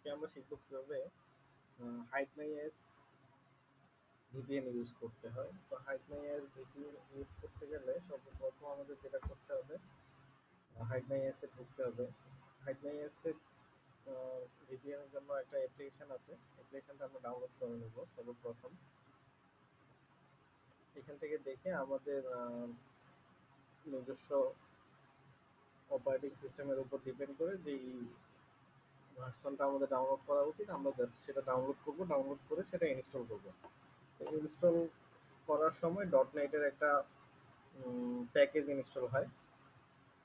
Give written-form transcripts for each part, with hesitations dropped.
আজকে আমরা শিখব কিভাবে HideMyAS VPN ইউজ করতে হয়। তো HideMyAS VPN ইউজ করতে গেলে সর্বপ্রথম আমাদের যেটা করতে হবে, HideMyAS এ ঢুকতে হবে। HideMyAS এর VPN এর জন্য একটা অ্যাপ্লিকেশন আছে। অ্যাপ্লিকেশনটা আমরা ডাউনলোড করে নেব সর্বপ্রথম। এখান থেকে দেখে আমাদের নিজস্ব অপারেটিং সিস্টেমের উপর ডিপেন্ড করে যেই ভার্সনটা আমাদের ডাউনলোড করা উচিত, আমরা জাস্ট সেটা ডাউনলোড করব। ডাউনলোড করে সেটা ইনস্টল করব। ইনস্টল করার সময় .NET-এর একটা প্যাকেজ ইনস্টল হয়।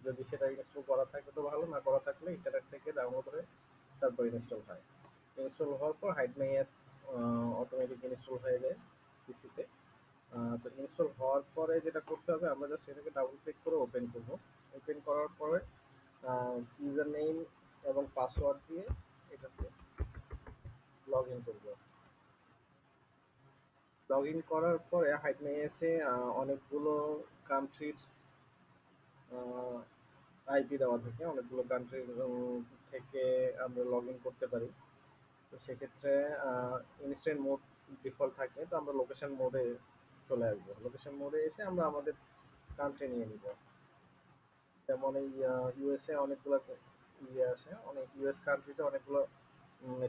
যদি সেটা ইনস্টল করা থাকে তো ভালো, না করা থাকলে ইন্টারনেট থেকে ডাউনলোড হয়ে তারপর ইনস্টল হয়। ইনস্টল হওয়ার পর HideMyAS অটোমেটিক ইনস্টল হয়ে যায় পিসিতে। তো ইনস্টল হওয়ার পরে যেটা করতে হবে, আমরা জাস্ট সেটাকে ডাবল ক্লিক করে ওপেন করব। ওপেন করার পরে ইউজার নেম এবং পাসওয়ার্ড দিয়ে এটাতে লগ ইন করবো। লগ ইন করার পরে HideMyAS এ অনেকগুলো কান্ট্রির আইপি দেওয়া থাকে, অনেকগুলো কান্ট্রির থেকে আমরা লগ ইন করতে পারি। তো সেক্ষেত্রে ইনস্ট্যান্ট মোড ডিফল্ট থাকে, তো আমরা লোকেশন মোডে চলে আসবো। লোকেশন মোডে এসে আমরা আমাদের কান্ট্রি নিয়ে নিব। যেমন এই ইউএসএ অনেকগুলো ইয়ে আছে, অনেক ইউএস কান্ট্রিতে অনেকগুলো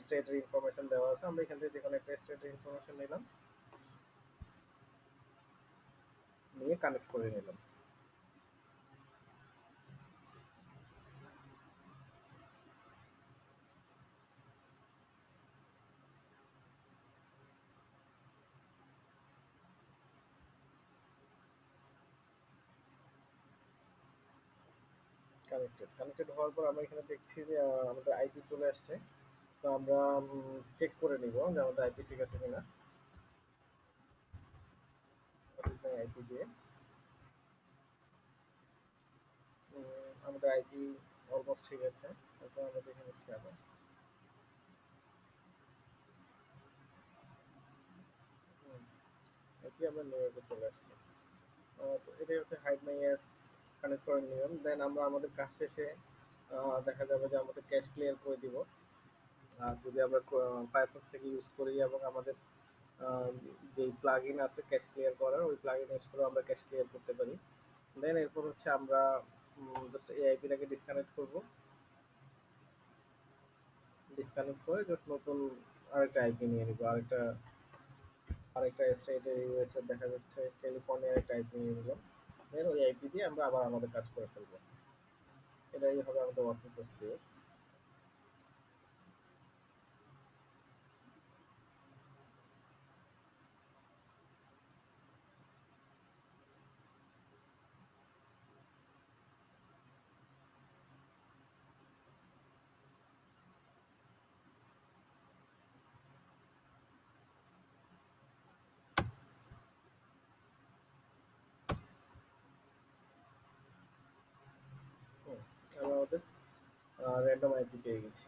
স্টেটের ইনফরমেশন দেওয়া আছে। আমরা এখান থেকে যে কোনো একটা স্টেটের ইনফরমেশন নিলাম, নিয়ে কানেক্ট করে নিলাম। কানেক্টেড কানেক্টেড হওয়ার পর আমরা এখানে দেখছি যে আমাদের আইপি চলে আসছে। তো আমরা চেক করে নিব যে আমাদের আইপি ঠিক আছে কিনা। আইপি দিয়ে আমাদের আইপি অলমোস্ট ঠিক আছে। তারপর আমরা দেখে নিচ্ছি আবার। আইপি আমরা নিউ ইয়র্কে চলে আসছে। তো এটাই হচ্ছে HideMyAS কানেক্ট করার নিয়ম। দেন আমরা আমাদের কাজ শেষে দেখা যাবে যে আমাদের ক্যাশ ক্লিয়ার করে দিব। আর যদি আমরা ফায়ারফক্স থেকে ইউজ করি এবং আমাদের আহ, যেই প্লাগ ইন আছে ক্যাশ ক্লিয়ার করার, ওই প্লাগ ইন ইউজ করে আমরা ক্যাশ ক্লিয়ার করতে পারি। দেন এরপর হচ্ছে আমরা জাস্ট এই আইপিটাকে ডিসকানেক্ট করব। ডিসকানেক্ট করে জাস্ট নতুন আরেকটা আইপি নিয়ে নিব। আরেকটা স্টেটে ইউএসএ দেখা যাচ্ছে ক্যালিফোর্নিয়ার একটা আইপি নিয়ে নিলাম। দেন ওই আইপি দিয়ে আমরা আবার আমাদের কাজ করে ফেলবো। এটাই হবে আমাদের ওয়ার্কিং প্রসিডিউর। আমরা আমাদের র্যান্ডম আইপি পেয়ে গেছি।